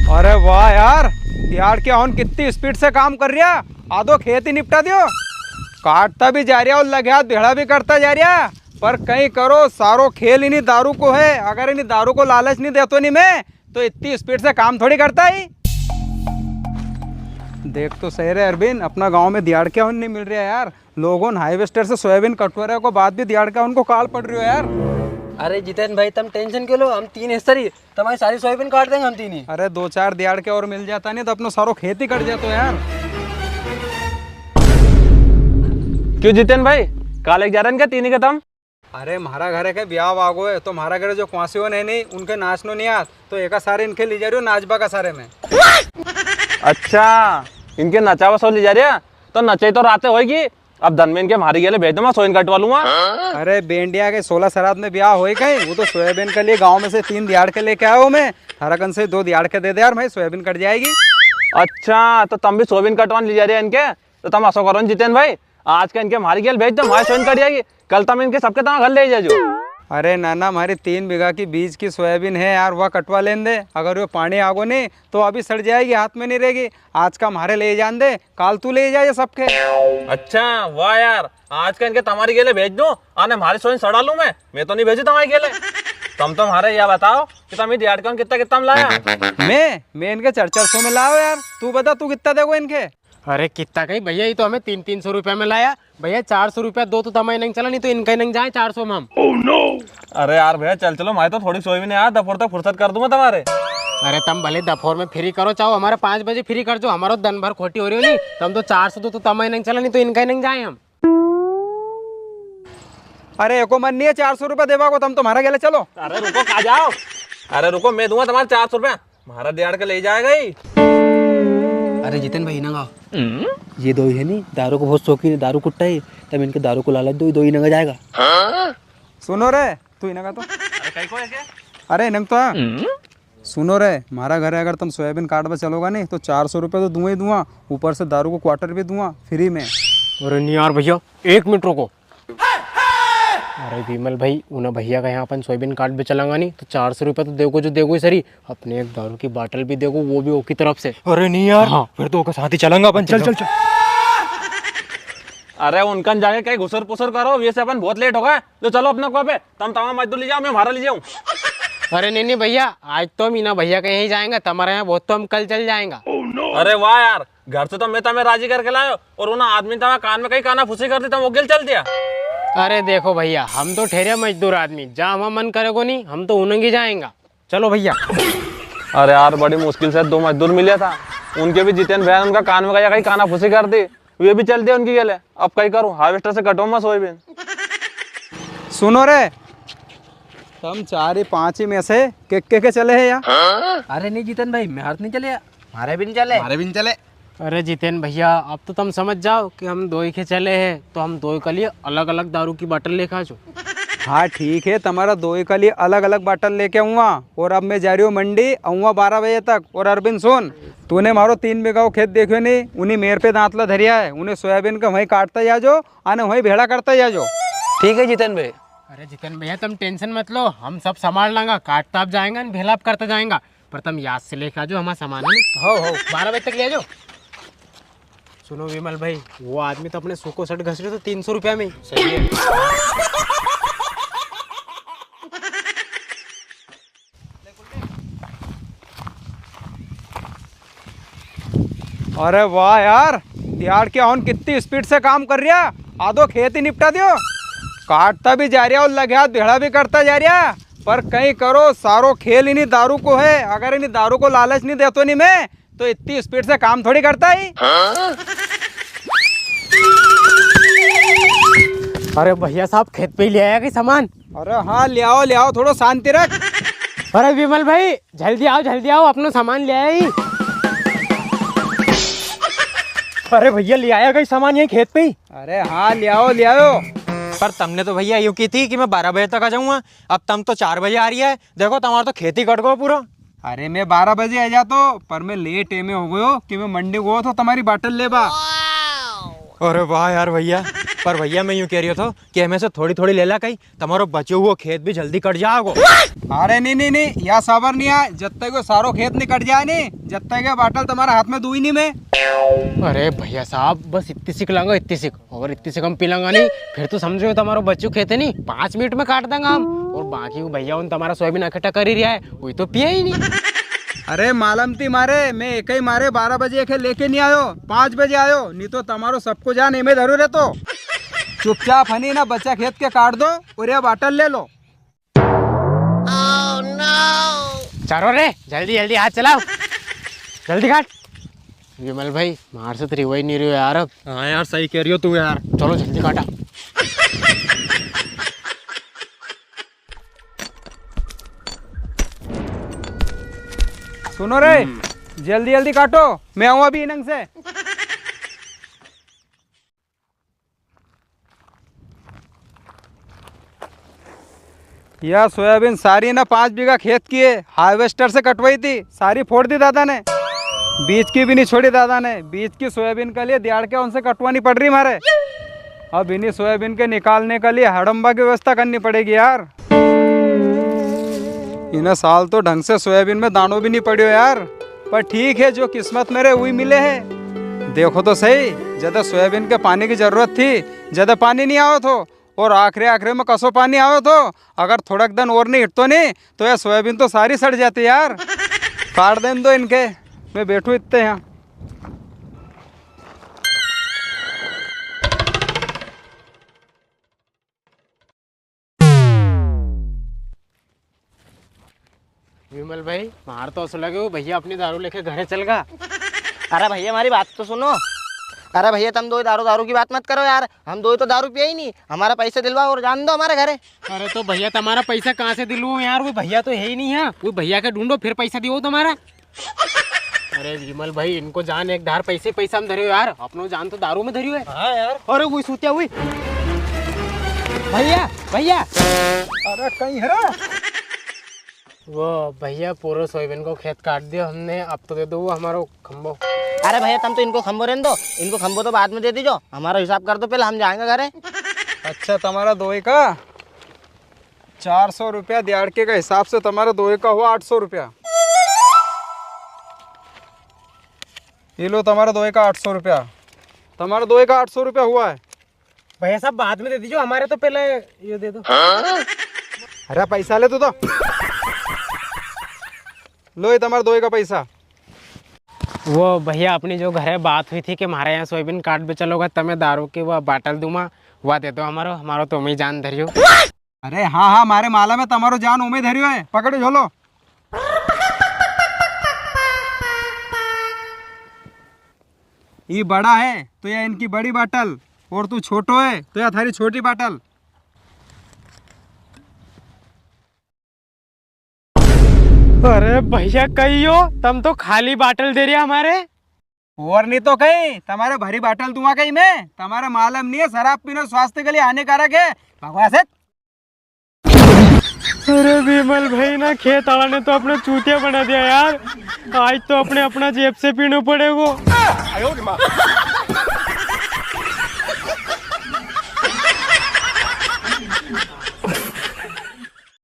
अरे वाह यार, यार क्या हूँ कितनी स्पीड से काम कर रहा। आधो खेत ही निपटा दियो। काटता भी जा रहा और लगे हाथ भेड़ा भी करता जा रहा, पर कहीं करो सारो खेल इन्हीं दारू को है। अगर इन्हीं दारू को लालच नहीं देतो नहीं मैं, तो इतनी स्पीड से काम थोड़ी करता ही। देख तो सही रहे अरविंद, अपना गांव में दिहाड़ क्या नहीं मिल रहा है यार। लोगों ने हाईवेस्टर से सोयाबीन कटवा को बाद भी दिहाड़ का उनको काल पड़ रही हो यार। अरे जितेन भाई तुम टेंशन क्यों लो, हम 3 हिस्सा तुम्हारी सारी सोयाबीन काट देंगे हम 3 ही। अरे 2-4 दिहाड़ के और मिल जाता नहीं तो अपना सारो खेती कट जाता यार। क्यों जितेन भाई, काले जा रहे हैं क्या 3 ही खत्म? अरे हमारा घर के ब्याह वागो है, तो हमारा घर जो कुआसी नहीं उनके नाचनो नहीं आत, तो एक सारे इनके ले जा रही हो नाचबा का सारे में। अच्छा, इनके नचावा सो ले जा रहे हैं, तो नचाई तो रातें होगी। अब धन में इनके मारी गेले भेज दो, मैं सोइन कटवा लूंगा। अरे बेंडिया के 16 सराद में ब्याह हो गए, वो तो सोयाबीन के लिए गांव में से 3 दिहाड़ के लेके आया हूँ मैं। हराकन से 2 दिहाड़ के दे दे यार, भाई सोयाबीन कट जाएगी। अच्छा, तो तुम भी सोयाबीन कटवान ले जा रहे हैं इनके, तो तुम ऐसा करो जितेन भाई, आज का इनके मारी गेल भेज दो, हमारी सोइन कट जाएगी। कल तुम इनके सबके तुम्हारे घर ले जाओ। अरे नाना, हमारी 3 बीघा की बीज की सोयाबीन है यार, वह कटवा लेन दे। अगर वो पानी आगो नहीं तो अभी सड़ जाएगी, हाथ में नहीं रहेगी। आज का हमारे ले जान दे, काल तू ले जाए सबके। अच्छा वाह यार, आज का इनके तुम्हारी गेले भेज दो, आने हमारी सोइन सड़ा लूं मैं तो नहीं भेजी तुम्हारी गेले। तुम हमारे यह बताओ कि तुम दिहाड़ का कितना कितना लाया? मैं इनके 400 में लाओ यार। तू बता तू कितना देगो इनके? अरे कितना कहीं भैया, ये तो हमें 300 रुपया में लाया भैया। 400 रुपया दो तो तमाई नहीं चला, नहीं तो इनका ही नहीं जाए 400 में हम। अरे यार भैया चल चलो, मैं तो थोड़ी सोयाबीन यार दफोर तक फुर्सत कर दूंगा तुम्हारे। अरे तुम भले दफोर में फ्री करो, चाहो हमारे 5 बजे फ्री कर दो, हमारा दिन भर खोटी हो रही हो। नहीं तुम तो 400 दो तो तमाई नहीं चला, नहीं तो इनका ही नहीं जाए हम। अरे एको मन नहीं है 400 रुपया देवा को, तुम तुम्हारा गेले चलो। अरे रुको, खा जाओ। अरे रुको, मैं दूंगा तुम्हारे 400 रुपया, हमारा दिहाड़ के ले जाएगा ही। अरे जितेन भाई ना ये 2 ही है नहीं, दारू को बहुत शौकीन है, दारू कुट्टा है, तब इनके दारू को लालच दो, 2 ही नंगा जाएगा। सुनो रे, तू ही नंगा तो। अरे नंग तो सुनो रे, हमारा घर है, अगर तुम सोयाबीन काटवा चलोगा नहीं तो 400 रुपये तो दूंगा ही दूंगा, ऊपर से दारू को क्वार्टर भी दूंगा फ्री में। अरे नहीं यार भैया, 1 मिनट रुको। अरे विमल भाई, उन्हें भैया का यहाँ अपन सोयाबीन काट भी चलांगा नहीं तो 400 रुपये तो देखो जो देखो ही सरी, अपने एक दारू की बाटल भी देखो, वो भी ओकी तरफ से। अरे नहीं यार, हाँ। फिर तो ओके साथ ही चलेंगे अपन। चल चल चल। अरे उनका जाके कहीं घुसर पुसर करो, वैसे अपन बहुत लेट हो गए, तो चलो अपना को पे तुम तमाम मजदूर ले जाओ, मैं हमारा ले जाऊँ। अरे नहीं भैया, आज तो हम इना भैया के यहीं जाएंगे, तुम्हारे यहाँ बहुत तो हम कल चल जाएंगा। अरे वाह यार, घर से तो मैं तुम्हें राजी करके लायो, और उन्हें आदमी तुम्हारे कान में कहीं काना फुसी कर दी, तुम वो गिल चल दिया। अरे देखो भैया, हम तो ठहरे मजदूर आदमी, जहाँ हम मन करेगो नहीं हम तो उन्हें ही जाएंगा। चलो भैया। अरे यार बड़ी मुश्किल से 2 मजदूर मिले था, उनके भी जितेन भैया उनका कान में गया कहीं काना फुसी कर दी, वे भी चल दिया उनकी गेले। अब कहीं करूँ, हार्वेस्टर से कटो मैं सोयाबीन। सुनो रे, तुम 4-5 ही में से के चले है यार? अरे नहीं जितेन भाई, मैं हाथ नहीं चले, हमारे भी नहीं चले। अरे जितेन भैया, अब तो तुम समझ जाओ कि हम 2 ही के चले हैं, तो हम 2 के लिए अलग अलग दारू की बाटल लेकर आ जाओ। हाँ ठीक है, तुम्हारा 2 ही के लिए अलग अलग बाटल लेके आऊँगा। और अब मैं जा रही हूँ मंडी, आऊँगा 12 बजे तक। और अरविंद सुन, तूने मारो 3 बीघा को खेत देखो नहीं, उन्हीं मेर पे दांतला धरिया है, उन्हें सोयाबीन का वहीं काटता जा जो, आने वहीं भेड़ा करता जा जो। ठीक है जितेन भाई। अरे जितेन भैया तुम टेंशन मत लो, हम सब संभाल लांगा, काटता आप जाएंगा, भेला आप करता जाएगा, पर तुम याद से लेकर आ जाओ, हमारा सामान है। हो 12 बजे तक ले जाओ। सुनो विमल भाई, वो आदमी तो अपने सूखो सट घस रहे तो 300 रुपया में ही सही है। अरे वाह यार, यार क्या हूँ कितनी स्पीड से काम कर रहा। आधो खेत ही निपटा दियो। काटता भी जा रहा और लगे हाथ भेड़ा भी करता जा रहा, पर कहीं करो सारो खेल इन्हीं दारू को है। अगर इन्हीं दारू को लालच नहीं देतो नहीं मैं, तो इतनी स्पीड से काम थोड़ी करता ही। अरे भैया साहब, खेत पे ही ले आया कि सामान? अरे हाँ ले आओ, थोड़ा शांति रख। अरे विमल भाई जल्दी आओ, अपना सामान ले आया ही। अरे भैया ले आया कहीं सामान यही खेत पे ही? अरे हाँ ले आओ। पर तुमने तो भैया यूँ की थी कि मैं 12 बजे तक आ जाऊंगा, अब तुम तो 4 बजे आ रही है। देखो तुम्हारा तो खेती कट गो पूरा। अरे मैं 12 बजे आ जातो, पर मैं लेट में हो गयो कि मैं मंडी गो तो तुम्हारी बाटल ले बा। अरे वाह यार भैया, पर भैया मैं यूँ कह रही था कि हमें से थोड़ी थोड़ी ले ला कहीं तुम्हारो बचो हुआ खेत भी जल्दी कट जाओगे। अरे नहीं या साबर नहीं आए जब तक वो सारो खेत नहीं कट जाए नहीं, जब तक ये बाटल तुम्हारा हाथ में दूई नहीं मैं। अरे भैया साहब बस इतनी सिक लाऊंगा, इतनी सिक, और इतनी सिक हम पी लाऊंगा नहीं फिर तो समझो तुम्हारा बच्चों खेत है नहीं 5 मिनट में काट देंगे हम। और बाकी वो भैया उन तुम्हारा सोयाबीन इकट्ठा कर ही रहा है, वही तो पिया ही नहीं। अरे मालमती मारे मैं एक ही मारे 12 बजे एक लेके नहीं आयो, 5 बजे आयो, नहीं तो तुम्हारो सबको जान में धरो रहे। तो चुपचाप हनी ना बच्चा खेत के काट दो और ये बाटल ले लो। चारो रे जल्दी जल्दी हाथ चलाओ, जल्दी काट। विमल भाई मार से तो रिवाई नहीं रही यार अब। हाँ यार सही कह रही हो तू यार। चलो जल्दी काटा। सुनो रे जल्दी जल्दी काटो, मैं आऊँ अभी इनंग से। यह सोयाबीन सारी ना 5 बीघा खेत की है, हार्वेस्टर से कटवाई थी, सारी फोड़ दी दादा ने, बीज की भी नहीं छोड़ी दादा ने। बीज की सोयाबीन के लिए दिहाड़ के उनसे कटवानी पड़ रही मारे। अब इन्हीं सोयाबीन के निकालने के लिए हड़म्बा की व्यवस्था करनी पड़ेगी यार। इन्हें साल तो ढंग से सोयाबीन में दानों भी नहीं पड़ियो यार, पर ठीक है जो किस्मत मेरे वही मिले है। देखो तो सही, ज्यादा सोयाबीन के पानी की जरूरत थी, ज्यादा पानी नहीं आओ तो, और आखिरी में कसो पानी आओ तो, अगर थोड़ा दिन और नहीं हिटतो नहीं तो यह सोयाबीन तो सारी सड़ जाती यार। काट दें दो इनके, मैं बैठू इतने यहाँ। विमल भाई मार तो असला लगे भैया अपनी दारू लेके घरे चल गा। अरे भैया हमारी बात तो सुनो। अरे भैया तुम दो दारू की बात मत करो यार, हम दो तो दारू पिया ही नहीं, हमारा पैसे दिलवाओ और जान दो हमारे घरे। अरे तो भैया तुम्हारा पैसा कहाँ से दिलवाऊं यार, वो भैया तो है ही नहीं है, वो भैया का ढूंढो फिर पैसा दियो तुम्हारा। अरे विमल भाई इनको जान एक धार पैसा हम धरियो यार, अपनो जान तो दारू में धरियो है। हाँ यार। अरे वो सूत्या हुई भैया भैया। अरे कहीं है वो भैया पूरा सोयाबीन को खेत काट दिया हमने, अब तो दे दो वो हमारा खम्बो। अरे भैया तुम तो इनको खम्बो रहने दो, इनको खम्बो तो बाद में दे दीजो, हमारा हिसाब कर दो पहले, हम जाएंगे घरे। अच्छा तुम्हारा दोई का 400 रुपया दिहाड़ के हिसाब से तुम्हारा दोई का हुआ 800 रुपया। ये लो तुम्हारा दोई का 800 रुपया, तुम्हारा दोई का 800 रुपया हुआ है। भैया साहब बाद में दे दीजिए, हमारे तो पहले ये दे दो। अरे पैसा ले तू तो, लो ये तुम्हारा दोई का पैसा। वो भैया अपनी जो घर है बात हुई थी कि हमारे यहाँ सोयाबीन काट पे चलोगा तमें दारू की वह बाटल दूंगा, वह दे दो हमारो तो मैं जान धरियो। अरे हाँ मारे माला में तुम्हारो जान उम्मीद हरियो है, पकड़ो झोलो। ये बड़ा है तो यह इनकी बड़ी बाटल, और तू छोटो है तो यह थारी छोटी बाटल। अरे भैया कही हो तुम तो खाली बाटल दे रहे हमारे। और नहीं तो कहीं तुम्हारे भरी बाटल दूंगा कहीं मैं, तुम्हारा मालूम नहीं है शराब पीना स्वास्थ्य के लिए हानिकारक है, भगवान से। अरे विमल भाई ना खेत वाला ने तो अपने चूतिया बना दिया यार, आज तो अपना जेब से पीना पड़ेगा।